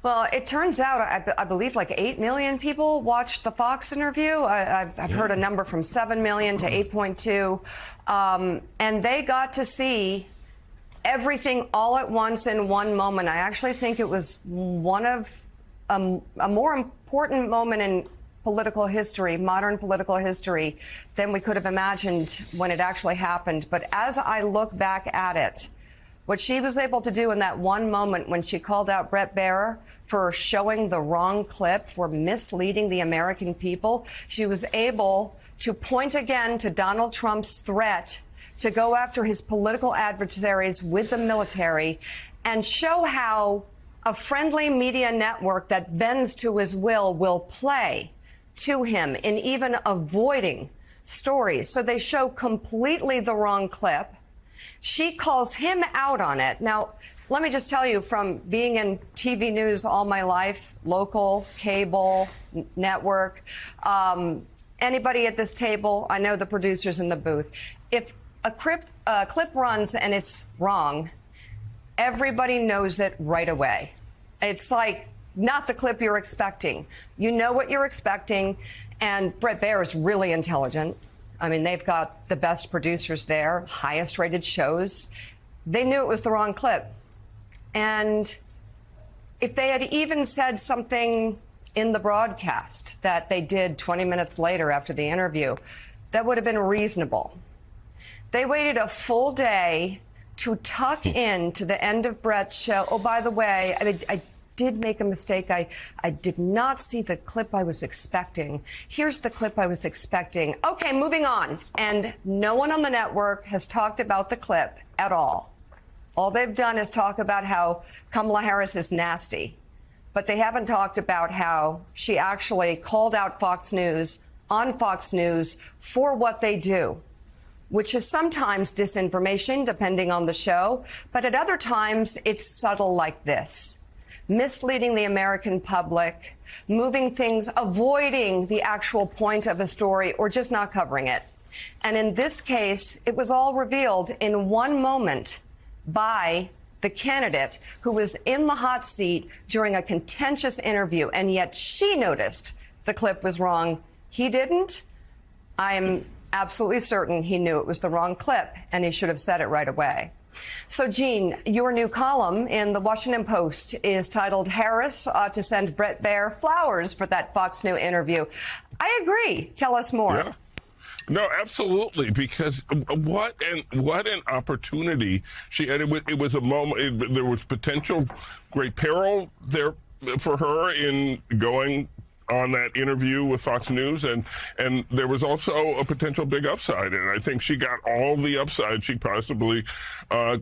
Well, it turns out, I believe like 8 million people watched the Fox interview. I've heard a number from 7 million to 8.2. And they got to see everything all at once in one moment. I actually think it was one of a more important moment in political history, modern political history, than we could have imagined when it actually happened. But as I look back at it, what she was able to do in that one moment when she called out Bret Baier for showing the wrong clip, for misleading the American people, she was able to point again to Donald Trump's threat to go after his political adversaries with the military and show how a friendly media network that bends to his will play to him in even avoiding stories. So they show completely the wrong clip. She calls him out on it. Now, let me just tell you, from being in TV news all my life, local, cable, network, anybody at this table, I know the producers in the booth. If a clip runs and it's wrong, everybody knows it right away. It's like not the clip you're expecting. You know what you're expecting, and Bret Baier is really intelligent. I mean, they've got the best producers there, highest rated shows. They knew it was the wrong clip. And if they had even said something in the broadcast that they did 20 minutes later after the interview, that would have been reasonable. They waited a full day to tuck in to the end of Bret's show. Oh, by the way, I did make a mistake. I did not see the clip I was expecting. Here's the clip I was expecting. Okay, moving on. And no one on the network has talked about the clip at all. All they've done is talk about how Kamala Harris is nasty. But they haven't talked about how she actually called out Fox News on Fox News for what they do, which is sometimes disinformation, depending on the show. But at other times, it's subtle like this. Misleading the American public, moving things, avoiding the actual point of a story, or just not covering it. And in this case, it was all revealed in one moment by the candidate who was in the hot seat during a contentious interview, and yet she noticed the clip was wrong. He didn't. I am absolutely certain he knew it was the wrong clip, and he should have said it right away. So, Jean, your new column in the Washington Post is titled "Harris Ought to Send Bret Baier Flowers for That Fox News Interview." I agree. Tell us more. Yeah. No, absolutely, because what an opportunity she had. It was a moment. There was potential great peril there for her in going on that interview with Fox News, and there was also a potential big upside, and I think she got all the upside she possibly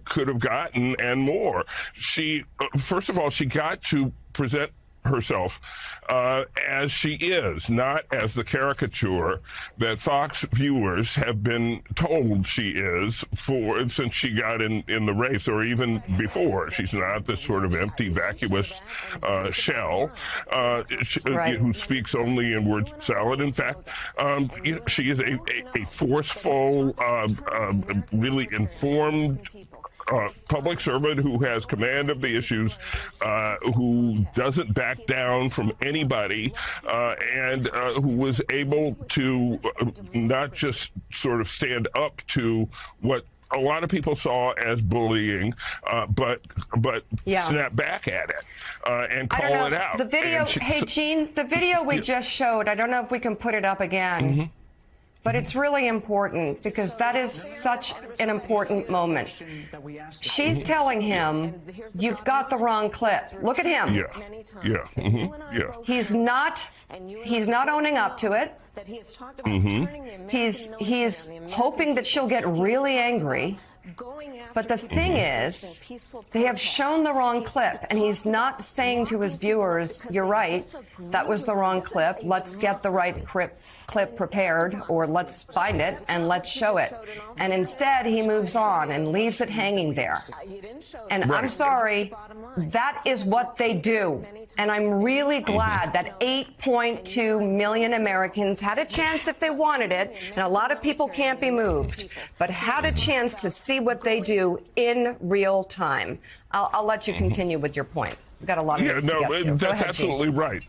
could have gotten and more. She first of all, she got to present herself as she is, not as the caricature that Fox viewers have been told she is since she got in the race, or even before. She's not this sort of empty, vacuous shell who speaks only in word salad. In fact, she is a forceful, really informed public servant who has command of the issues, who doesn't back down from anybody, and who was able to not just sort of stand up to what a lot of people saw as bullying, but snap back at it and call it out. The video, hey, Jean, the video we just showed, I don't know if we can put it up again. Mm-hmm. But it's really important because that is such an important moment. She's telling him, you've got the wrong clip. Look at him. He's not owning up to it. He's hoping that she'll get really angry. But the thing is, they have shown the wrong clip, and he's not saying to his viewers, you're right, that was the wrong clip, let's get the right clip prepared, or let's find it and let's show it. And instead, he moves on and leaves it hanging there. And I'm sorry, that is what they do. And I'm really glad that 8.2 million Americans had a chance if they wanted it, and a lot of people can't be moved, but had a chance to see what they do in real time. I'll let you continue with your point. We've got a lot of Yeah, news to no, get to. Go that's ahead, Gene. absolutely right.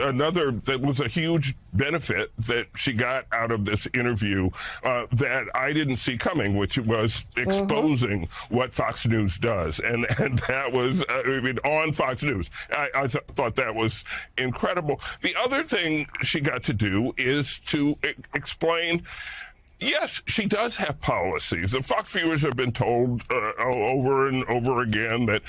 Another that was a huge benefit that she got out of this interview that I didn't see coming, which was exposing what Fox News does, and that was on Fox News. I thought that was incredible. The other thing she got to do is to explain. Yes, she does have policies. The Fox viewers have been told over and over again that,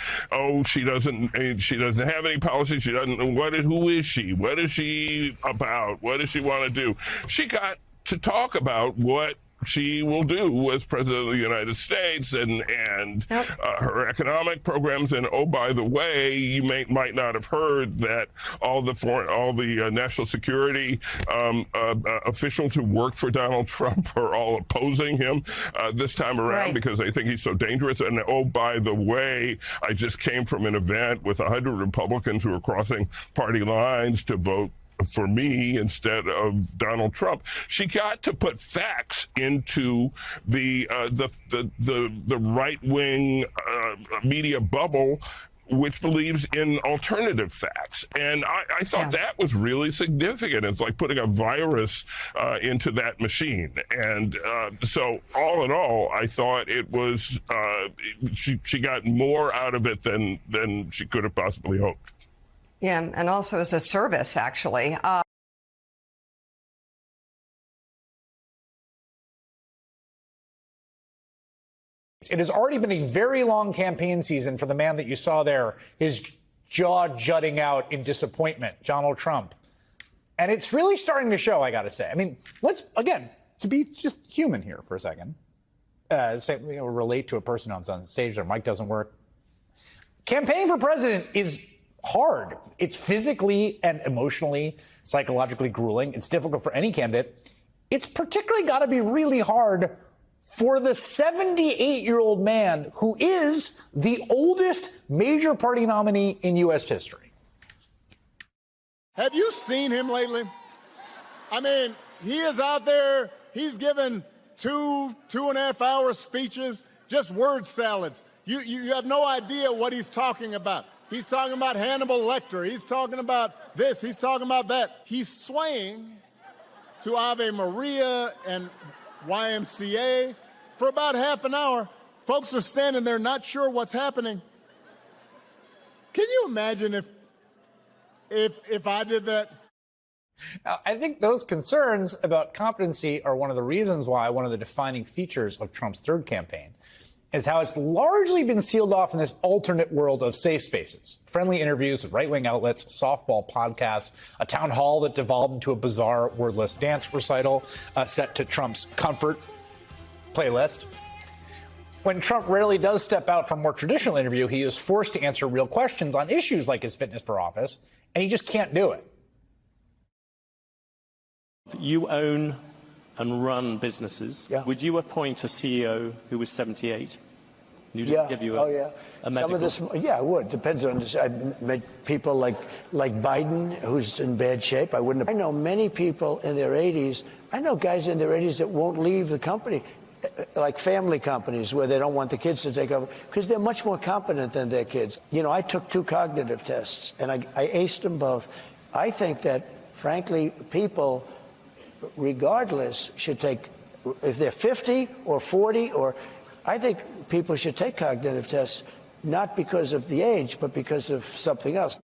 she doesn't have any policies. She doesn't. Who is she? What is she about? What does she want to do? She got to talk about what she will do as president of the United States and her economic programs. And by the way, you might not have heard that all the national security officials who work for Donald Trump are all opposing him this time around because they think he's so dangerous. And by the way, I just came from an event with 100 Republicans who are crossing party lines to vote for me instead of Donald Trump. She got to put facts into the right-wing media bubble, which believes in alternative facts. And I thought that was really significant. It's like putting a virus into that machine. And so all in all, I thought it was, she got more out of it than she could have possibly hoped. Yeah, and also as a service, actually. It has already been a very long campaign season for the man that you saw there, his jaw jutting out in disappointment, Donald Trump. And it's really starting to show, I got to say. I mean, let's, again, to be just human here for a second, relate to a person on stage, their mic doesn't work. Campaigning for president is hard. It's physically and emotionally, psychologically grueling. It's difficult for any candidate. It's particularly got to be really hard for the 78-year-old man who is the oldest major party nominee in U.S. history. Have you seen him lately? I mean, he is out there. He's given 2.5 hour speeches, just word salads. You have no idea what he's talking about. He's talking about Hannibal Lecter. He's talking about this. He's talking about that. He's swaying to Ave Maria and YMCA for about half an hour. Folks are standing there not sure what's happening. Can you imagine if I did that? Now, I think those concerns about competency are one of the reasons why one of the defining features of Trump's third campaign is how it's largely been sealed off in this alternate world of safe spaces. Friendly interviews with right-wing outlets, softball podcasts, a town hall that devolved into a bizarre wordless dance recital set to Trump's comfort playlist. When Trump rarely does step out from a more traditional interview, he is forced to answer real questions on issues like his fitness for office, and he just can't do it. You own and run businesses. Yeah. Would you appoint a CEO who was 78? You didn't give you a medical. Some of this, I would. Depends on this. I've met people like Biden, who's in bad shape. I wouldn't. I know many people in their 80s. I know guys in their 80s that won't leave the company, like family companies where they don't want the kids to take over because they're much more competent than their kids. You know, I took 2 cognitive tests and I aced them both. I think that, frankly, people, regardless, should take, if they're 50 or 40, I think people should take cognitive tests, not because of the age, but because of something else.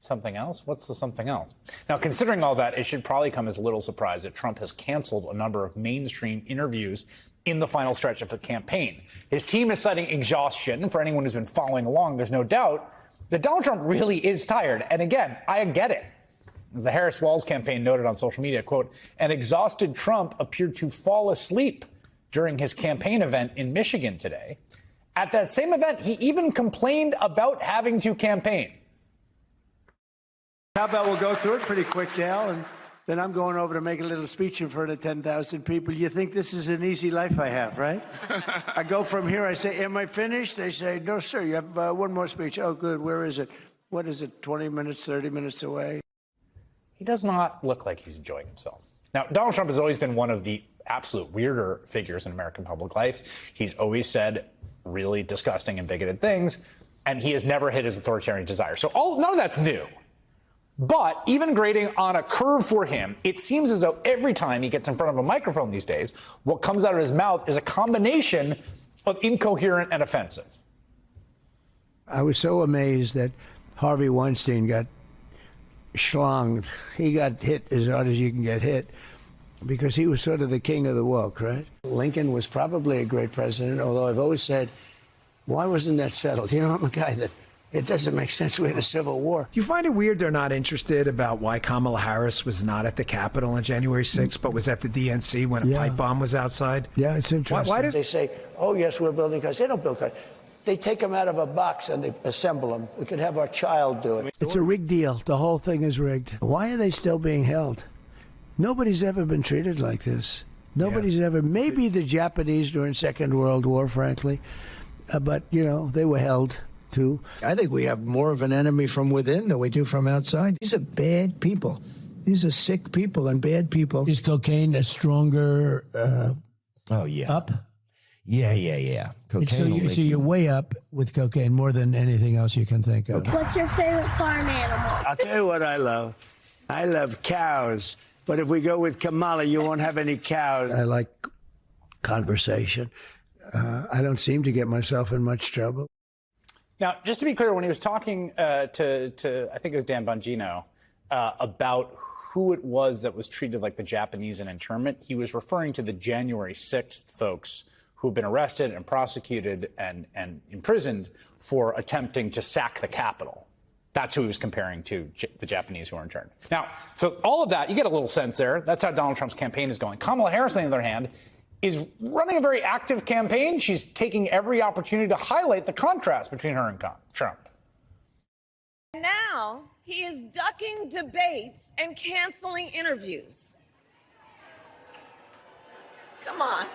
Something else? What's the something else? Now, considering all that, it should probably come as a little surprise that Trump has canceled a number of mainstream interviews in the final stretch of the campaign. His team is citing exhaustion. For anyone who's been following along, there's no doubt that Donald Trump really is tired. And again, I get it. As the Harris Walls campaign noted on social media, quote, an exhausted Trump appeared to fall asleep during his campaign event in Michigan today. At that same event, he even complained about having to campaign. How about we'll go through it pretty quick, Dale, and then I'm going over to make a little speech in front of 10,000 people. You think this is an easy life I have, right? I go from here, I say, am I finished? They say, no, sir, you have one more speech. Oh, good, where is it? What is it, 20 minutes, 30 minutes away? He does not look like he's enjoying himself. Now, Donald Trump has always been one of the absolute weirder figures in American public life. He's always said really disgusting and bigoted things. and he has never hit his authoritarian desire. So none of that's new. But even grading on a curve for him, it seems as though every time he gets in front of a microphone these days, what comes out of his mouth is a combination of incoherent and offensive. I was so amazed that Harvey Weinstein got schlonged. He got hit as hard as you can get hit because he was sort of the king of the woke, right? Lincoln was probably a great president, although I've always said, why wasn't that settled? You know, I'm a guy that it doesn't make sense. We had a civil war. Do you find it weird they're not interested about why Kamala Harris was not at the Capitol on January 6th, but was at the DNC when a pipe bomb was outside? Yeah, it's interesting. Why does they say, oh, yes, we're building cars? They don't build cars. They take them out of a box and they assemble them. We could have our child do it. It's a rigged deal. The whole thing is rigged. Why are they still being held? Nobody's ever been treated like this. Nobody's ever. Maybe the Japanese during Second World War, frankly. But, you know, they were held. Too. I think we have more of an enemy from within than we do from outside. These are bad people. These are sick people and bad people. Is cocaine a stronger up? Yeah. Cocaine. So you're way up with cocaine more than anything else you can think of. What's your favorite farm animal? I'll tell you what I love. I love cows. But if we go with Kamala, you won't have any cows. I like conversation. I don't seem to get myself in much trouble. Now, just to be clear, when he was talking to I think it was Dan Bongino, about who it was that was treated like the Japanese in internment, he was referring to the January 6th folks who've been arrested and prosecuted and imprisoned for attempting to sack the Capitol. That's who he was comparing to the Japanese who were interned. Now, so all of that, you get a little sense there. That's how Donald Trump's campaign is going. Kamala Harris, on the other hand, is running a very active campaign. She's taking every opportunity to highlight the contrast between her and Trump. Now he is ducking debates and canceling interviews. Come on.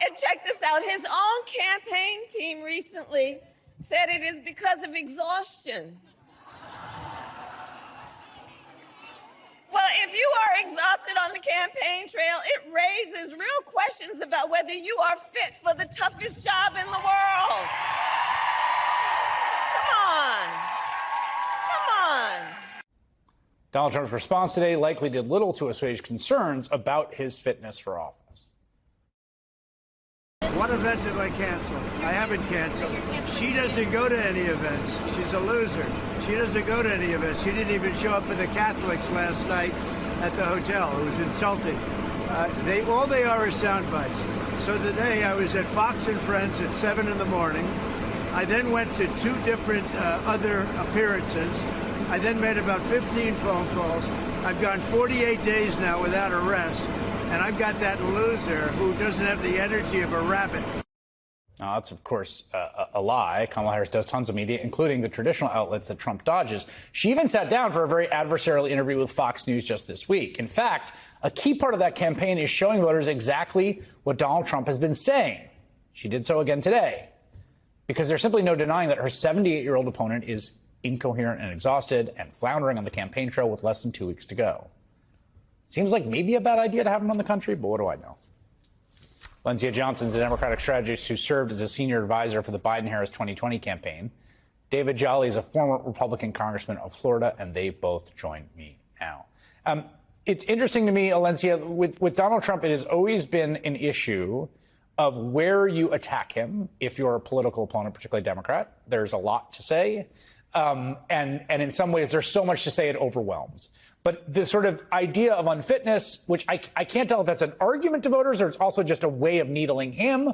And check this out. His own campaign team recently said it is because of exhaustion. Well, if you are exhausted on the campaign trail, it raises real questions about whether you are fit for the toughest job in the world. Come on. Donald Trump's response today likely did little to assuage concerns about his fitness for office. What event did I cancel? I haven't canceled. She doesn't go to any events. She's a loser. She doesn't go to any events. She didn't even show up for the Catholics last night at the hotel. It was insulting. All they are is sound bites. So today I was at Fox and Friends at 7 in the morning. I then went to 2 different other appearances. I then made about 15 phone calls. I've gone 48 days now without a rest. And I've got that loser who doesn't have the energy of a rabbit. Now, that's, of course, a lie. Kamala Harris does tons of media, including the traditional outlets that Trump dodges. She even sat down for a very adversarial interview with Fox News just this week. In fact, a key part of that campaign is showing voters exactly what Donald Trump has been saying. She did so again today, because there's simply no denying that her 78-year-old opponent is incoherent and exhausted and floundering on the campaign trail with less than 2 weeks to go. Seems like maybe a bad idea to have him on the country, but what do I know? Valencia Johnson's a Democratic strategist who served as a senior advisor for the Biden-Harris 2020 campaign. David Jolly is a former Republican congressman of Florida, and they both join me now. It's interesting to me, Valencia, with Donald Trump, it has always been an issue of where you attack him if you're a political opponent, particularly Democrat. There's a lot to say. And in some ways, there's so much to say it overwhelms. But the sort of idea of unfitness, which I can't tell if that's an argument to voters or it's also just a way of needling him.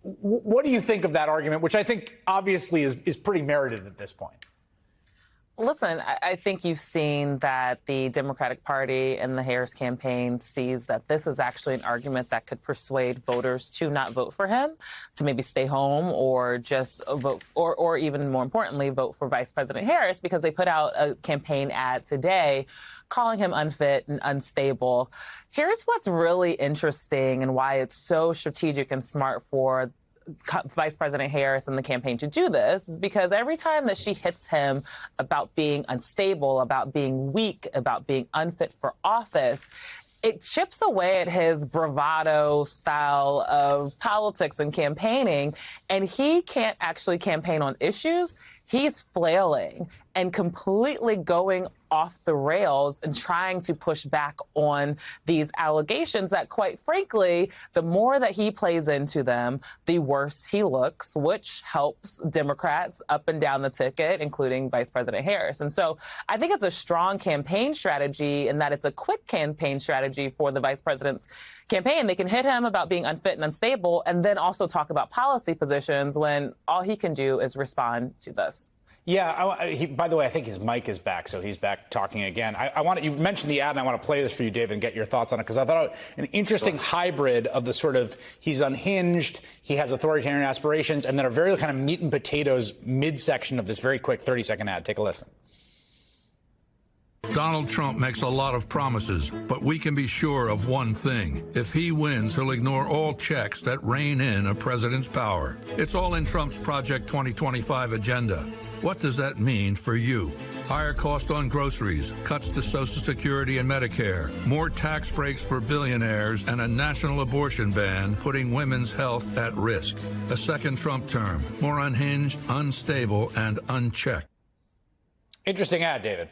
What do you think of that argument, which I think obviously is pretty merited at this point? Listen, I think you've seen that the Democratic Party and the Harris campaign sees that this is actually an argument that could persuade voters to not vote for him, to maybe stay home or just vote, or even more importantly, vote for Vice President Harris, because they put out a campaign ad today calling him unfit and unstable. Here's what's really interesting and why it's so strategic and smart for Vice President Harris and the campaign to do this is because every time that she hits him about being unstable, about being weak, about being unfit for office, it chips away at his bravado style of politics and campaigning, and he can't actually campaign on issues. He's flailing and completely going off the rails and trying to push back on these allegations that, quite frankly, the more that he plays into them, the worse he looks, which helps Democrats up and down the ticket, including Vice President Harris. And so I think it's a strong campaign strategy in that it's a quick campaign strategy for the vice president's campaign. They can hit him about being unfit and unstable and then also talk about policy positions when all he can do is respond to this. Yeah, by the way, I think his mic is back, so he's back talking again. You mentioned the ad, and I want to play this for you, David, and get your thoughts on it, because I thought an interesting hybrid of the sort of he's unhinged, he has authoritarian aspirations, and then a very kind of meat and potatoes midsection of this very quick 30-second ad. Take a listen. Donald Trump makes a lot of promises, but we can be sure of one thing. If he wins, he'll ignore all checks that rein in a president's power. It's all in Trump's Project 2025 agenda. What does that mean for you? Higher cost on groceries, cuts to Social Security and Medicare, more tax breaks for billionaires, and a national abortion ban putting women's health at risk. A second Trump term, more unhinged, unstable, and unchecked. Interesting ad, David.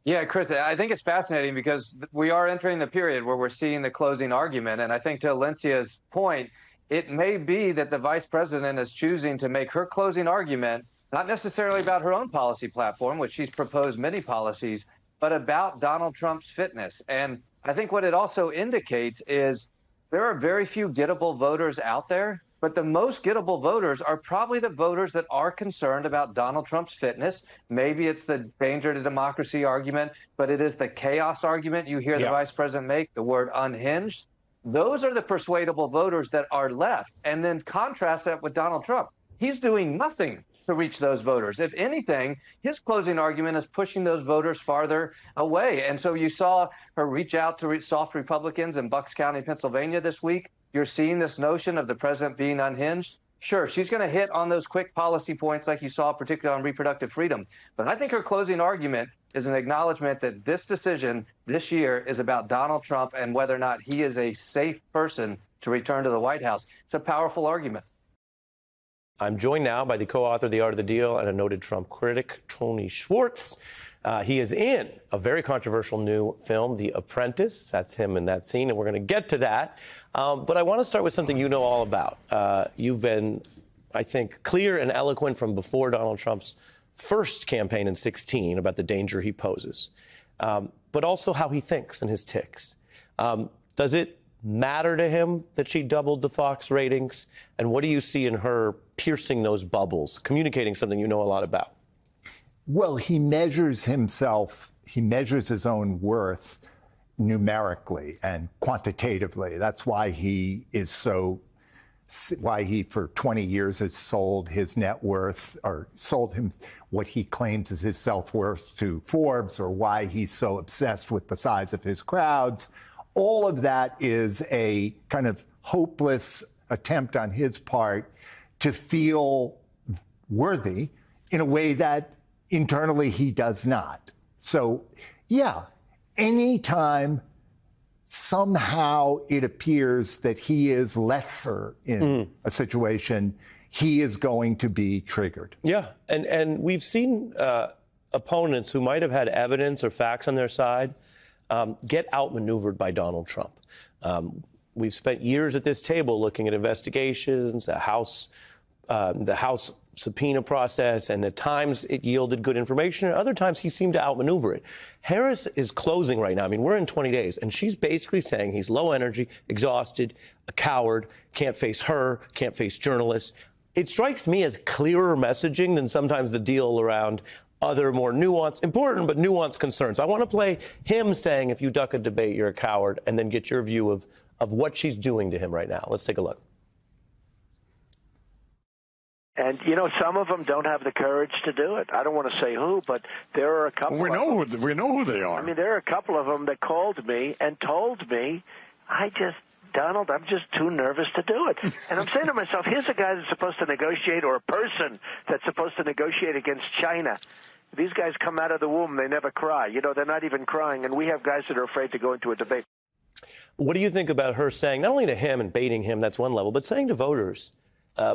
Yeah, Chris, I think it's fascinating because we are entering the period where we're seeing the closing argument. And I think to Alencia's point, it may be that the vice president is choosing to make her closing argument, not necessarily about her own policy platform, which she's proposed many policies, but about Donald Trump's fitness. And I think what it also indicates is there are very few gettable voters out there, but the most gettable voters are probably the voters that are concerned about Donald Trump's fitness. Maybe it's the danger to democracy argument, but it is the chaos argument you hear the vice president make, the word unhinged. Those are the persuadable voters that are left. And then contrast that with Donald Trump. He's doing nothing to reach those voters. If anything, his closing argument is pushing those voters farther away. And so you saw her reach out to soft Republicans in Bucks County, Pennsylvania this week. You're seeing this notion of the president being unhinged. Sure, she's going to hit on those quick policy points like you saw, particularly on reproductive freedom. But I think her closing argument is an acknowledgement that this decision this year is about Donald Trump and whether or not he is a safe person to return to the White House. It's a powerful argument. I'm joined now by the co-author of The Art of the Deal and a noted Trump critic, Tony Schwartz. He is in a very controversial new film, The Apprentice. That's him in that scene, and we're going to get to that. But I want to start with something you know all about. You've been, I think, clear and eloquent from before Donald Trump's first campaign in 2016 about the danger he poses, but also how he thinks and his tics. Does it matter to him that she doubled the Fox ratings? And what do you see in her piercing those bubbles, communicating something you know a lot about? Well, he measures himself, he measures his own worth numerically and quantitatively. That's why he for 20 years has sold his net worth or sold him what he claims is his self-worth to Forbes, or why he's so obsessed with the size of his crowds. All of that is a kind of hopeless attempt on his part to feel worthy in a way that internally he does not. So, yeah, anytime somehow it appears that he is lesser in a situation, he is going to be triggered. Yeah, and we've seen opponents who might have had evidence or facts on their side get outmaneuvered by Donald Trump. We've spent years at this table looking at investigations, the House subpoena process, and at times it yielded good information, and other times he seemed to outmaneuver it. Harris is closing right now. I mean, we're in 20 days, and she's basically saying he's low energy, exhausted, a coward, can't face her, can't face journalists. It strikes me as clearer messaging than sometimes the deal around other more nuanced, important but nuanced concerns. I want to play him saying, if you duck a debate, you're a coward, and then get your view of what she's doing to him right now. Let's take a look. And, you know, some of them don't have the courage to do it. I don't want to say who, but there are a couple we know who they are. I mean, there are a couple of them that called me and told me, Donald, I'm just too nervous to do it. And I'm saying to myself, here's a guy that's supposed to negotiate, or a person that's supposed to negotiate against China. These guys come out of the womb, they never cry. You know, they're not even crying, and we have guys that are afraid to go into a debate. What do you think about her saying, not only to him and baiting him, that's one level, but saying to voters,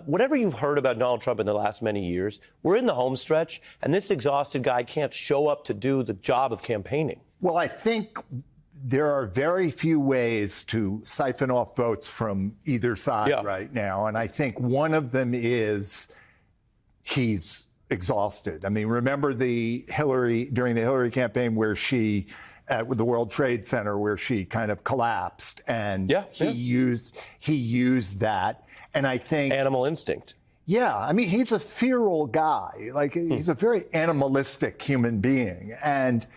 whatever you've heard about Donald Trump in the last many years, we're in the home stretch, and this exhausted guy can't show up to do the job of campaigning? Well, I think there are very few ways to siphon off votes from either side right now. And I think one of them is he's exhausted. I mean, remember during the Hillary campaign where she, at the World Trade Center, where she kind of collapsed, and he used that. And I think animal instinct. Yeah, I mean, he's a feral guy. Like, he's a very animalistic human being. And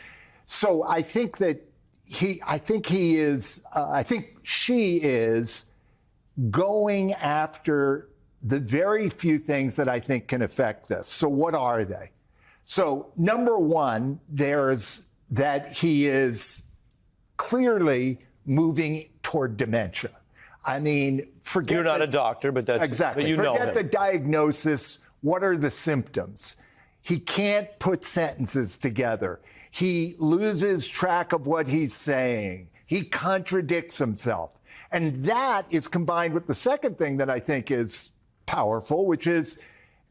so I think that I think she is going after the very few things that I think can affect this. So what are they? So number one, there's that he is clearly moving toward dementia. I mean, forget You're not a doctor, but that's exactly. But you know him. Forget the diagnosis. What are the symptoms? He can't put sentences together. He loses track of what he's saying. He contradicts himself. And that is combined with the second thing that I think is powerful, which is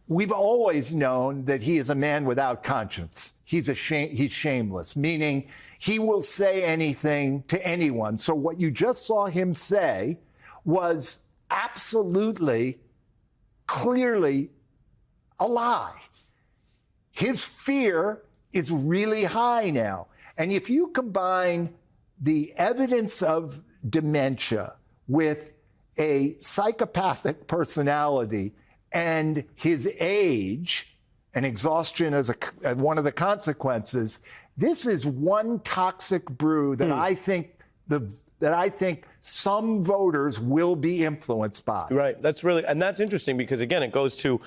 we've always known that he is a man without conscience. He's shameless, meaning he will say anything to anyone. So what you just saw him say was absolutely, clearly a lie. His fear is really high now. And if you combine the evidence of dementia with a psychopathic personality and his age and exhaustion as one of the consequences, this is one toxic brew that I think some voters will be influenced by. Right. And that's interesting because, again, it goes to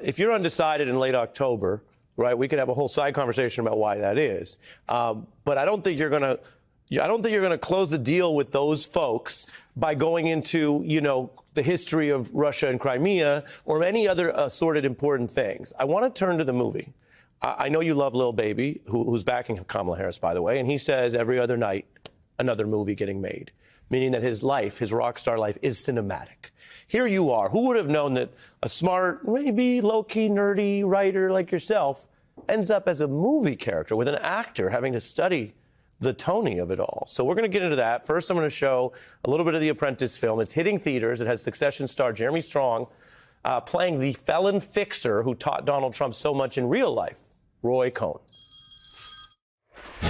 if you're undecided in late October, right, we could have a whole side conversation about why that is. But I don't think you're going to close the deal with those folks by going into, the history of Russia and Crimea or any other assorted important things. I want to turn to the movie. I know you love Lil Baby, who's backing Kamala Harris, by the way, and he says every other night, another movie getting made, meaning that his life, his rock star life, is cinematic. Here you are. Who would have known that a smart, maybe low-key, nerdy writer like yourself ends up as a movie character with an actor having to study the Tony of it all? So we're going to get into that. First, I'm going to show a little bit of The Apprentice film. It's hitting theaters. It has Succession star Jeremy Strong playing the felon fixer who taught Donald Trump so much in real life, Roy Cohn.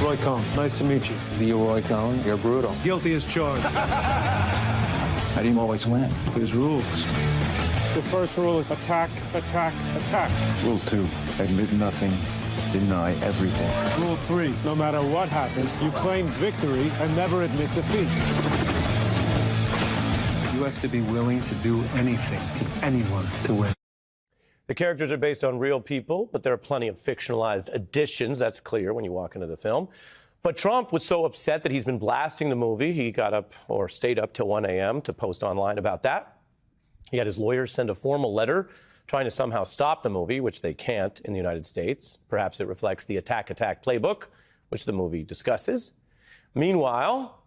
Roy Cohn, nice to meet you. The Roy Cohn, you're brutal. Guilty as charged. How do you always win? There's rules. The first rule is attack, attack, attack. Rule 2, admit nothing, deny everything. Rule 3, no matter what happens, you claim victory and never admit defeat. You have to be willing to do anything to anyone to win. The characters are based on real people, but there are plenty of fictionalized additions. That's clear when you walk into the film. But Trump was so upset that he's been blasting the movie. He got up or stayed up till 1 a.m. to post online about that. He had his lawyers send a formal letter trying to somehow stop the movie, which they can't in the United States. Perhaps it reflects the attack playbook, which the movie discusses. Meanwhile,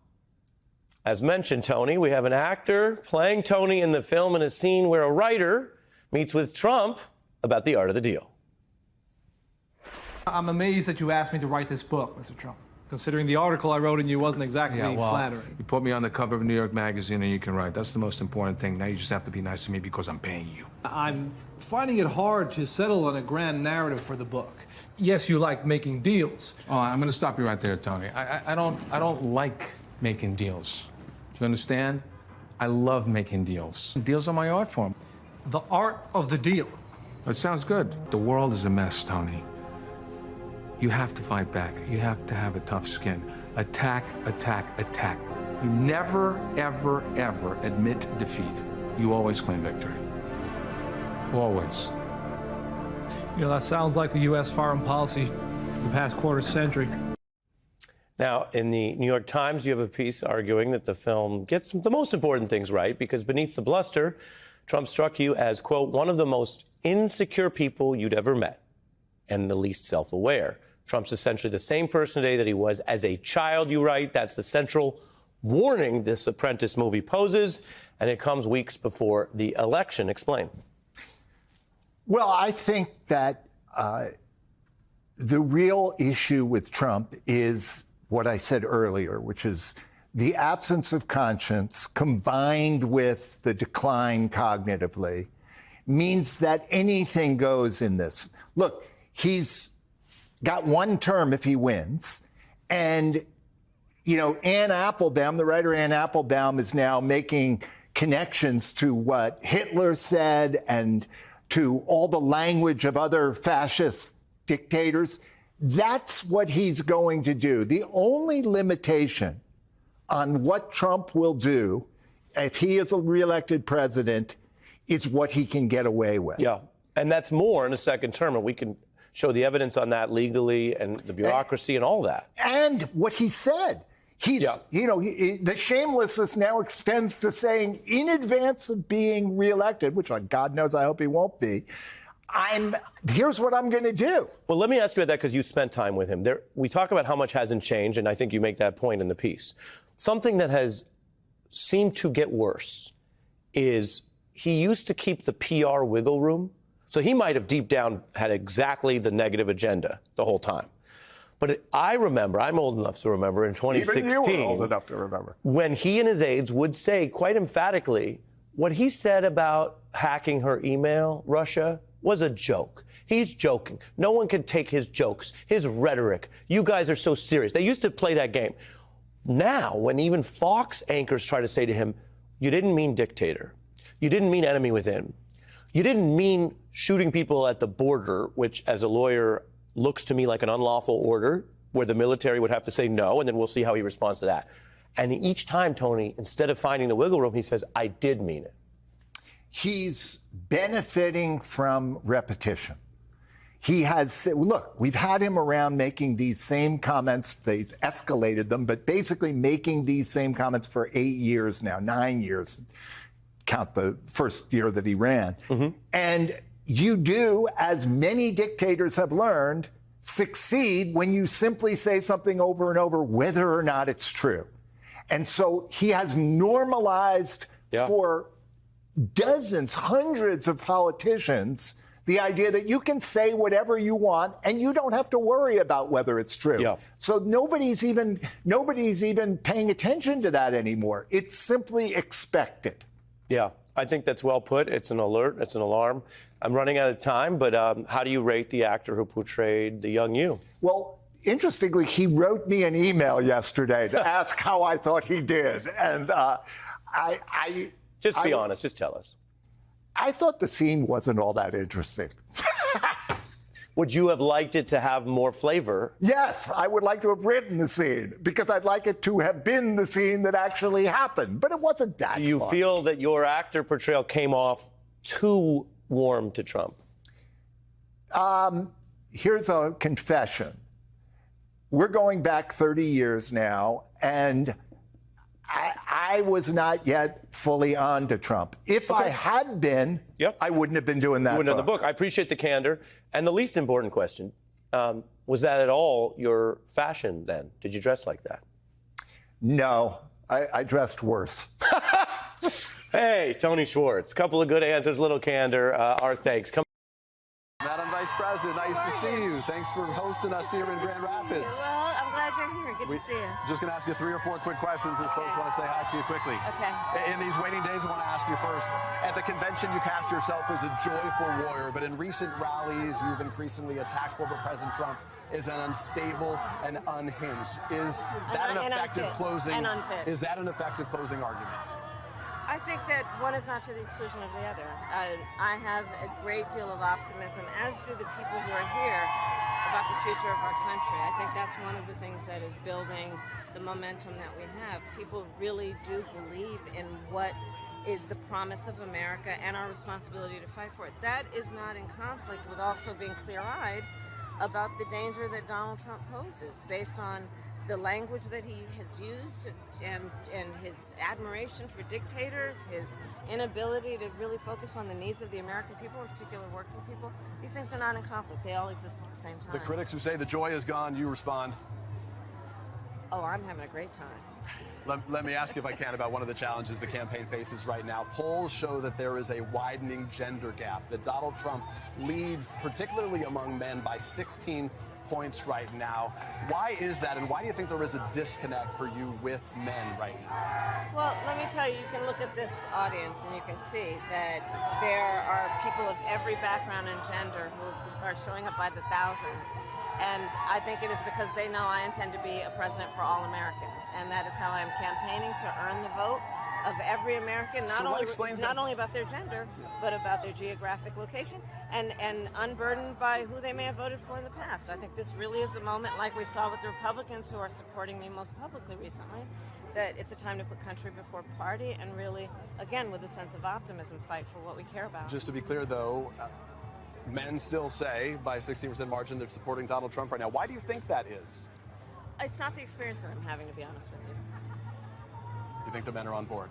as mentioned, Tony, we have an actor playing Tony in the film in a scene where a writer meets with Trump about the art of the deal. I'm amazed that you asked me to write this book, Mr. Trump, considering the article I wrote in you wasn't exactly flattering. You put me on the cover of New York Magazine and you can write. That's the most important thing. Now you just have to be nice to me because I'm paying you. I'm finding it hard to settle on a grand narrative for the book. Yes, you like making deals. Oh, I'm going to stop you right there, Tony. I don't like making deals. Do you understand? I love making deals. Deals are my art form. The art of the deal. That sounds good. The world is a mess, Tony. You have to fight back. You have to have a tough skin. Attack, attack, attack. You never, ever, ever admit defeat. You always claim victory. Always. That sounds like the U.S. foreign policy for the past quarter century. Now, in the New York Times, you have a piece arguing that the film gets the most important things right because beneath the bluster, Trump struck you as, quote, one of the most insecure people you'd ever met. and the least self-aware. Trump's essentially the same person today that he was as a child, you write. That's the central warning this Apprentice movie poses, and it comes weeks before the election. Explain. Well, I think that the real issue with Trump is what I said earlier, which is the absence of conscience combined with the decline cognitively means that anything goes in this. Look, he's got one term if he wins. And, you know, Ann Applebaum, the writer Ann Applebaum, is now making connections to what Hitler said and to all the language of other fascist dictators. That's what he's going to do. The only limitation on what Trump will do if he is a reelected president is what he can get away with. Yeah, and that's more in a second term, and we can show the evidence on that legally and the bureaucracy and all that. And what he said. He's, you know, the shamelessness now extends to saying in advance of being reelected, which God knows I hope he won't be, here's what I'm going to do. Well, let me ask you about that because you spent time with him. We talk about how much hasn't changed, and I think you make that point in the piece. Something that has seemed to get worse is he used to keep the PR wiggle room. So he might have deep down had exactly the negative agenda the whole time. But I remember, I'm old enough to remember, in 2016. Even you were old enough to remember. When he and his aides would say quite emphatically, what he said about hacking her email, Russia, was a joke. He's joking. No one can take his jokes, his rhetoric. You guys are so serious. They used to play that game. Now, when even Fox anchors try to say to him, you didn't mean dictator. You didn't mean enemy within. You didn't mean shooting people at the border, which as a lawyer looks to me like an unlawful order where the military would have to say no, and then we'll see how he responds to that. And each time, Tony, instead of finding the wiggle room, he says, I did mean it. He's benefiting from repetition. He has, look, we've had him around making these same comments. They've escalated them, but basically making these same comments for 8 years now, 9 years. Count the first year that he ran. Mm-hmm. And you do, as many dictators have learned, succeed when you simply say something over and over, whether or not it's true. And so he has normalized for dozens, hundreds of politicians, the idea that you can say whatever you want and you don't have to worry about whether it's true. Yeah. So nobody's even paying attention to that anymore. It's simply expected. Yeah, I think that's well put. It's an alert. It's an alarm. I'm running out of time, but how do you rate the actor who portrayed the young you? Well, interestingly, he wrote me an email yesterday to ask how I thought he did. And Just be honest. Just tell us. I thought the scene wasn't all that interesting. Would you have liked it to have more flavor? Yes, I would like to have written the scene because I'd like it to have been the scene that actually happened. But it wasn't that Do you fun. feel that your actor portrayal came off too warm to Trump? Here's a confession. We're going back 30 years now, and I was not yet fully on to Trump. If I had been, I wouldn't have been doing that. You wouldn't have the book. I appreciate the candor. And the least important question, was that at all your fashion then? Did you dress like that? No, I dressed worse. Hey, Tony Schwartz, couple of good answers, little candor. Our thanks. Come. Madam Vice President, nice to see you. Thanks for hosting us here in Grand Rapids. Well, I'm glad you're here. Good to see you. Just going to ask you 3 or 4 quick questions. As folks want to say hi to you quickly. Okay. In these waiting days, I want to ask you first. At the convention, you cast yourself as a joyful warrior, but in recent rallies, you've increasingly attacked former President Trump as an unstable and unhinged. Is that an effective closing? And unfit. Is that an effective closing argument? I think that one is not to the exclusion of the other. I have a great deal of optimism, as do the people who are here, about the future of our country. I think that's one of the things that is building the momentum that we have. People really do believe in what is the promise of America and our responsibility to fight for it. That is not in conflict with also being clear-eyed about the danger that Donald Trump poses based on the language that he has used and his admiration for dictators, his inability to really focus on the needs of the American people, in particular working people, these things are not in conflict. They all exist at the same time. The critics who say the joy is gone, you respond. Oh, I'm having a great time. Let me ask you, if I can, about one of the challenges the campaign faces right now. Polls show that there is a widening gender gap, that Donald Trump leads, particularly among men, by 16 points right now. Why is that, and why do you think there is a disconnect for you with men right now? Well, let me tell you, you can look at this audience and you can see that there are people of every background and gender who are showing up by the thousands. And I think it is because they know I intend to be a president for all Americans. And that is how I'm campaigning to earn the vote of every American, not only about their gender, but about their geographic location, and unburdened by who they may have voted for in the past. I think this really is a moment, like we saw with the Republicans who are supporting me most publicly recently, that it's a time to put country before party and really, again, with a sense of optimism, fight for what we care about. Just to be clear, though, men still say, by a 16% margin, they're supporting Donald Trump right now. Why do you think that is? It's not the experience that I'm having, to be honest with you. You think the men are on board?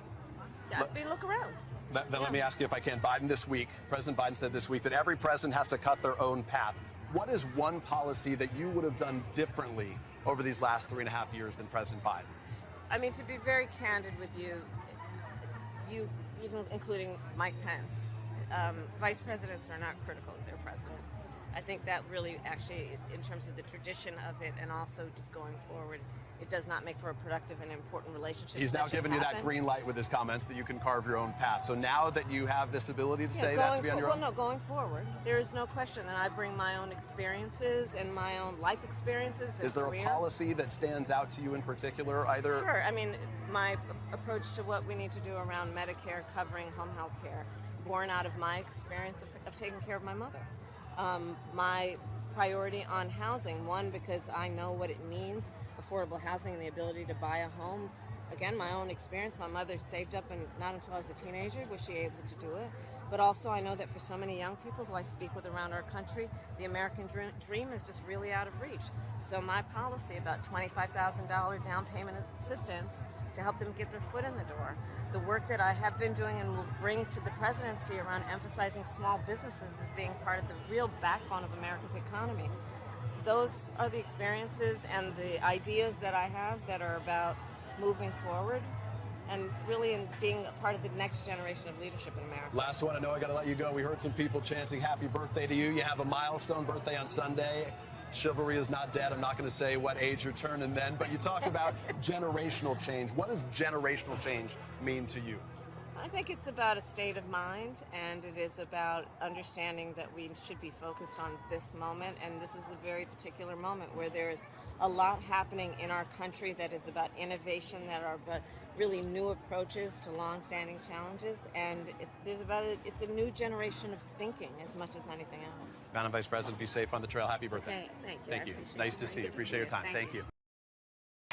Yeah, look around. Then let me ask you, if I can, President Biden said this week that every president has to cut their own path. What is one policy that you would have done differently over these last 3.5 years than President Biden? I mean, to be very candid with you, even including Mike Pence, vice presidents are not critical of their presidents. I think that really actually, in terms of the tradition of it and also just going forward, it does not make for a productive and important relationship. He's now given you that green light with his comments that you can carve your own path. So now that you have this ability to say that to be on your own? Well, no, going forward, there is no question that I bring my own experiences and my own life experiences. Is there a policy that stands out to you in particular, either? Sure. I mean, my approach to what we need to do around Medicare covering home health care, born out of my experience of taking care of my mother. My priority on housing, one, because I know what it means, affordable housing and the ability to buy a home. Again, my own experience, my mother saved up, and not until I was a teenager was she able to do it. But also I know that for so many young people who I speak with around our country, the American dream is just really out of reach. So my policy about $25,000 down payment assistance to help them get their foot in the door. The work that I have been doing and will bring to the presidency around emphasizing small businesses as being part of the real backbone of America's economy. Those are the experiences and the ideas that I have that are about moving forward and really in being a part of the next generation of leadership in America. Last one, I know I got to let you go. We heard some people chanting happy birthday to you. You have a milestone birthday on Sunday. Chivalry is not dead. I'm not going to say what age you're turning then, but you talked about generational change. What does generational change mean to you? I think it's about a state of mind, and it is about understanding that we should be focused on this moment, and this is a very particular moment where there is a lot happening in our country that is about innovation, that are about really new approaches to long-standing challenges, and it's a new generation of thinking as much as anything else. Madam Vice President, be safe on the trail. Happy birthday. Okay, thank you. Nice to see you. Appreciate your time. Thank you.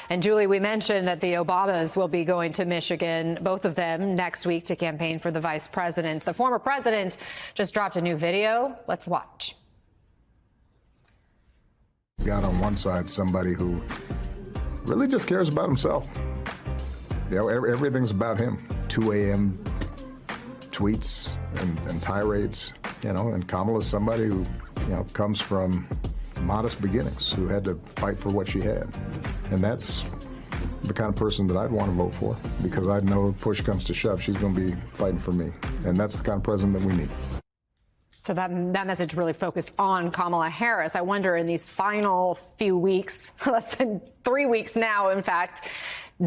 And Julie, we mentioned that the Obamas will be going to Michigan, both of them, next week to campaign for the vice president. The former president just dropped a new video. Let's watch. You got on one side somebody who really just cares about himself. You know, everything's about him. 2 a.m. tweets and tirades, you know, and Kamala's somebody who, you know, comes from modest beginnings, who had to fight for what she had. And that's the kind of person that I'd want to vote for, because I know if push comes to shove, she's going to be fighting for me. And that's the kind of president that we need. So that message really focused on Kamala Harris. I wonder, in these final few weeks, less than 3 weeks now, in fact,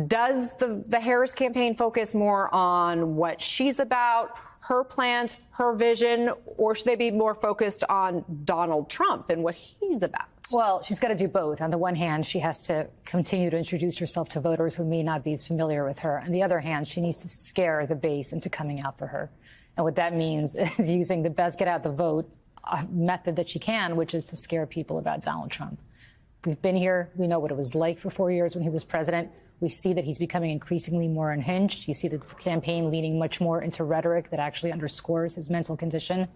does the Harris campaign focus more on what she's about, her plans, her vision, or should they be more focused on Donald Trump and what he's about? Well, she's got to do both. On the one hand, she has to continue to introduce herself to voters who may not be as familiar with her. On the other hand, she needs to scare the base into coming out for her. And what that means is using the best get out the vote method that she can, which is to scare people about Donald Trump. We've been here. We know what it was like for 4 years when he was president. We see that he's becoming increasingly more unhinged. You see the campaign leaning much more into rhetoric that actually underscores his mental condition.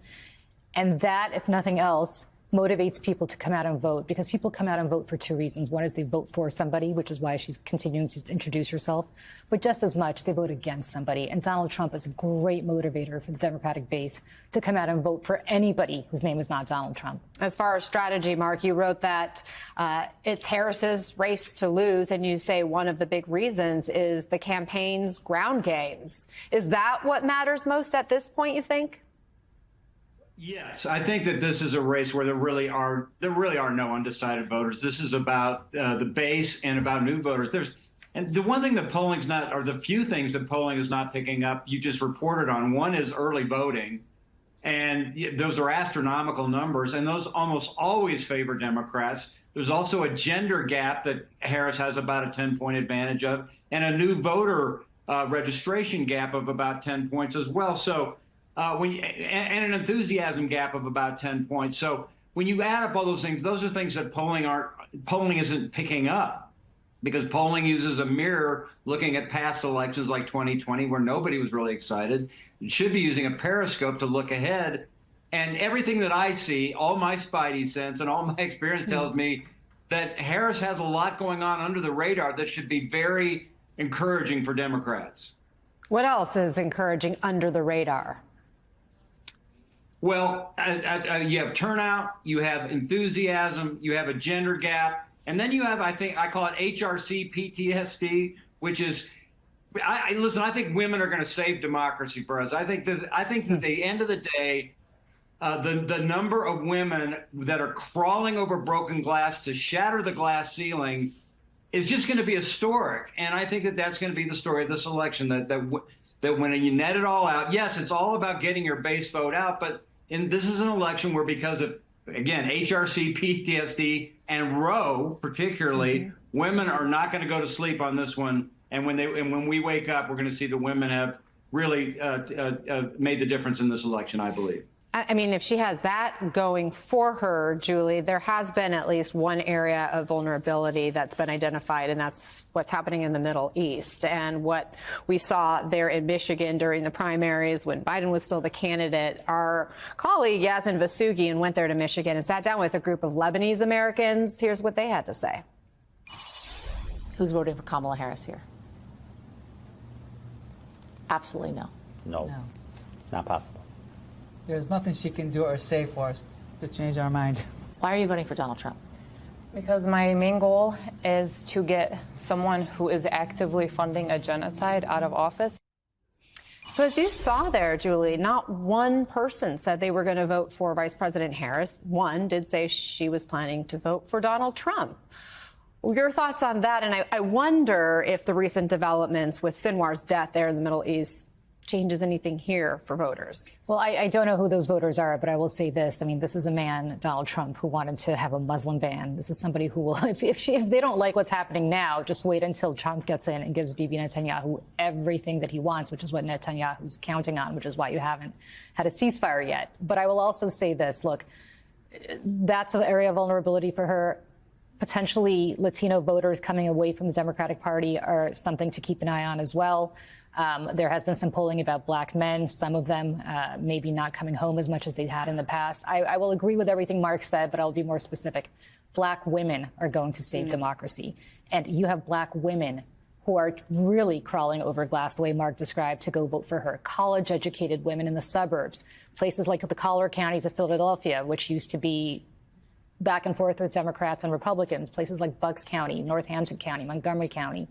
And that, if nothing else, motivates people to come out and vote, because people come out and vote for two reasons. One is they vote for somebody, which is why she's continuing to introduce herself, but just as much they vote against somebody. And Donald Trump is a great motivator for the Democratic base to come out and vote for anybody whose name is not Donald Trump. As far as strategy, Mark, you wrote that it's Harris's race to lose, and you say one of the big reasons is the campaign's ground games. Is that what matters most at this point, you think? Yes, I think that this is a race where there really are no undecided voters. This is about the base and about new voters. And the one thing that polling's not, or the few things that polling is not picking up, you just reported on. One is early voting, and those are astronomical numbers, and those almost always favor Democrats. There's also a gender gap that Harris has about a 10-point advantage of, and a new voter registration gap of about 10 points as well. So. And an enthusiasm gap of about 10 points. So when you add up all those things are things that polling isn't picking up, because polling uses a mirror looking at past elections like 2020, where nobody was really excited. It should be using a periscope to look ahead. And everything that I see, all my spidey sense and all my experience tells me that Harris has a lot going on under the radar that should be very encouraging for Democrats. What else is encouraging under the radar? Well, you have turnout, you have enthusiasm, you have a gender gap, and then you have, I call it HRC PTSD, which is, listen, I think women are going to save democracy for us. I think that at the end of the day, the number of women that are crawling over broken glass to shatter the glass ceiling is just going to be historic. And I think that that's going to be the story of this election, that when you net it all out, yes, it's all about getting your base vote out, but this is an election where, because of, again, HRC, PTSD, and Roe particularly, women are not going to go to sleep on this one. And when we wake up, we're going to see the women have really made the difference in this election, I believe. I mean, if she has that going for her, Julie, there has been at least one area of vulnerability that's been identified, and that's what's happening in the Middle East. And what we saw there in Michigan during the primaries when Biden was still the candidate, our colleague Yasmin Vossoughian went there to Michigan and sat down with a group of Lebanese Americans. Here's what they had to say. Who's voting for Kamala Harris here? Absolutely no. No. Not possible. There's nothing she can do or say for us to change our mind. Why are you voting for Donald Trump? Because my main goal is to get someone who is actively funding a genocide out of office. So as you saw there, Julie, not one person said they were going to vote for Vice President Harris. One did say she was planning to vote for Donald Trump. Your thoughts on that? And I wonder if the recent developments with Sinwar's death there in the Middle East changes anything here for voters. Well, I don't know who those voters are, but I will say this. I mean, this is a man, Donald Trump, who wanted to have a Muslim ban. This is somebody who will, if they don't like what's happening now, just wait until Trump gets in and gives Bibi Netanyahu everything that he wants, which is what Netanyahu's counting on, which is why you haven't had a ceasefire yet. But I will also say this. Look, that's an area of vulnerability for her. Potentially Latino voters coming away from the Democratic Party are something to keep an eye on as well. There has been some polling about black men, some of them maybe not coming home as much as they had in the past. I will agree with everything Mark said, but I'll be more specific. Black women are going to save democracy. And you have black women who are really crawling over glass, the way Mark described, to go vote for her. College-educated women in the suburbs, places like the collar counties of Philadelphia, which used to be back and forth with Democrats and Republicans, places like Bucks County, Northampton County, Montgomery County,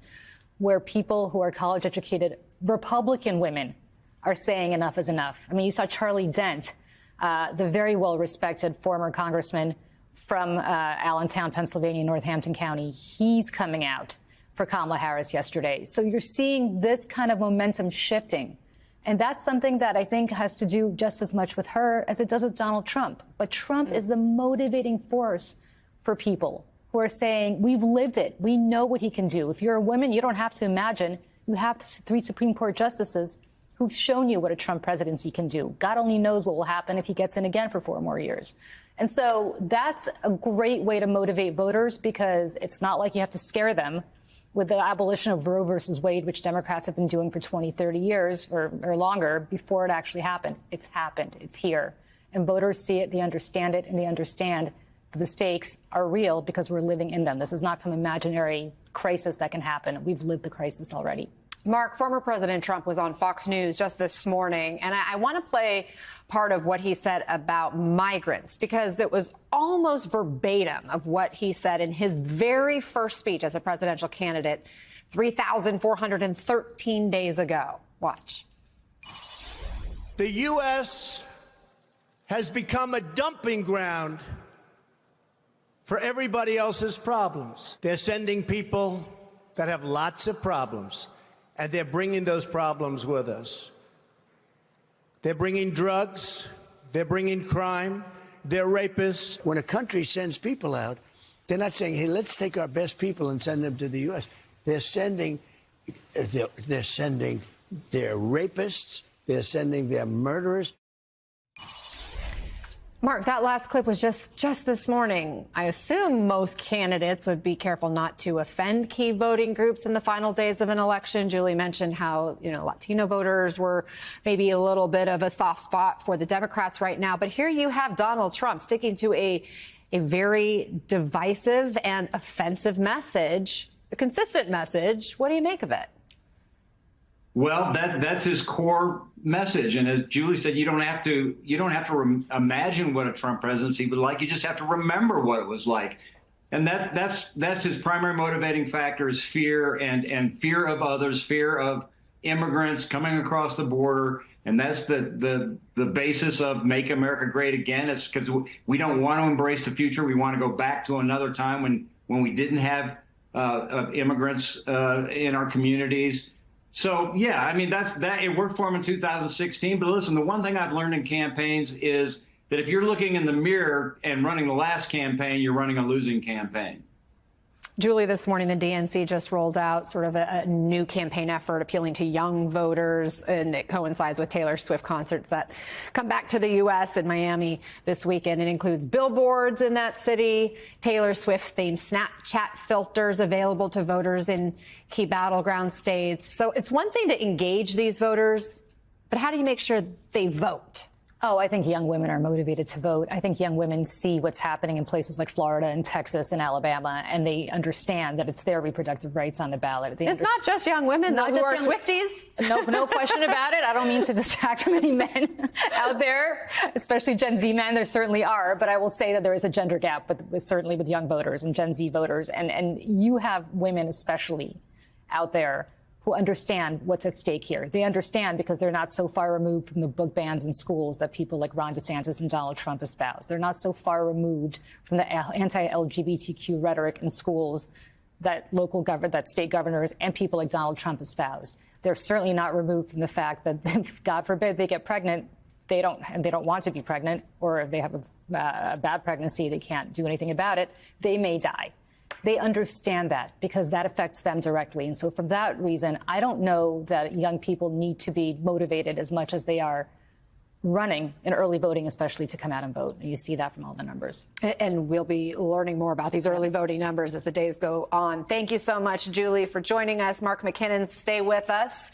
where people who are college-educated Republican women are saying enough is enough. I mean, you saw Charlie Dent, the very well-respected former congressman from Allentown, Pennsylvania, Northampton County. He's coming out for Kamala Harris yesterday. So you're seeing this kind of momentum shifting. And that's something that I think has to do just as much with her as it does with Donald Trump. But Trump is the motivating force for people who are saying, we've lived it. We know what he can do. If you're a woman, you don't have to imagine. You have 3 Supreme Court justices who've shown you what a Trump presidency can do. God only knows what will happen if he gets in again for 4 more years. And so that's a great way to motivate voters, because it's not like you have to scare them with the abolition of Roe versus Wade, which Democrats have been doing for 20, 30 years or longer before it actually happened. It's happened. It's here. And voters see it, they understand it, and they understand that the stakes are real because we're living in them. This is not some imaginary crisis that can happen. We've lived the crisis already. Mark, former President Trump was on Fox News just this morning, and I want to play part of what he said about migrants because it was almost verbatim of what he said in his very first speech as a presidential candidate 3,413 days ago. Watch. The U.S. has become a dumping ground for everybody else's problems. They're sending people that have lots of problems, and they're bringing those problems with us. They're bringing drugs, they're bringing crime, they're rapists. When a country sends people out, they're not saying, hey, let's take our best people and send them to the U.S. They're sending their rapists, they're sending their murderers. Mark, that last clip was just this morning. I assume most candidates would be careful not to offend key voting groups in the final days of an election. Julie mentioned how, Latino voters were maybe a little bit of a soft spot for the Democrats right now. But here you have Donald Trump sticking to a very divisive and offensive message, a consistent message. What do you make of it? Well, that's his core message, and as Julie said, you don't have to imagine what a Trump presidency would like. You just have to remember what it was like, and that's his primary motivating factor is fear and fear of others, fear of immigrants coming across the border, and that's the basis of Make America Great Again. It's because we don't want to embrace the future. We want to go back to another time when we didn't have immigrants in our communities. So, yeah, I mean, it worked for him in 2016. But listen, the one thing I've learned in campaigns is that if you're looking in the mirror and running the last campaign, you're running a losing campaign. Julie, this morning, the DNC just rolled out sort of a new campaign effort appealing to young voters, and it coincides with Taylor Swift concerts that come back to the U.S. in Miami this weekend. It includes billboards in that city, Taylor Swift-themed Snapchat filters available to voters in key battleground states. So it's one thing to engage these voters, but how do you make sure they vote? Oh, I think young women are motivated to vote. I think young women see what's happening in places like Florida and Texas and Alabama, and they understand that it's their reproductive rights on the ballot. It's not just young women, though, who are Swifties. No question about it. I don't mean to distract from any men out there, especially Gen Z men. There certainly are. But I will say that there is a gender gap, certainly with young voters and Gen Z voters. And you have women especially out there who understand what's at stake here. They understand because they're not so far removed from the book bans in schools that people like Ron DeSantis and Donald Trump espouse. They're not so far removed from the anti-LGBTQ rhetoric in schools that that state governors and people like Donald Trump espoused. They're certainly not removed from the fact that, God forbid, they get pregnant, they don't want to be pregnant, or if they have a bad pregnancy, they can't do anything about it, they may die. They understand that because that affects them directly. And so for that reason, I don't know that young people need to be motivated as much as they are running in early voting, especially to come out and vote. And you see that from all the numbers. And we'll be learning more about these early voting numbers as the days go on. Thank you so much, Julie, for joining us. Mark McKinnon, stay with us.